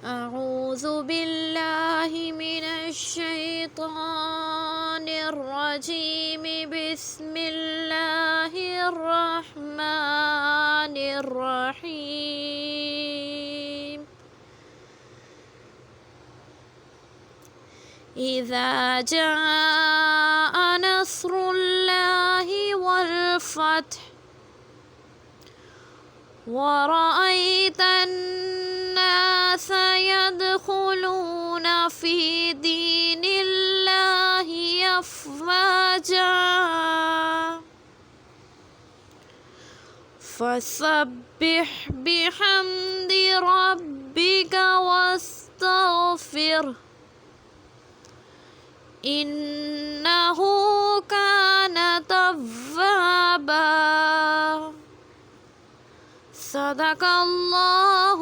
أعوذ بالله من الشيطان الرجيم. بسم الله الرحمن الرحيم. إذا جاء نصر الله والفتح ورأيت الناس يدخلون في دين الله أفواجا فسبح بحمد ربك واستغفره إنه كان توابا. صدق الله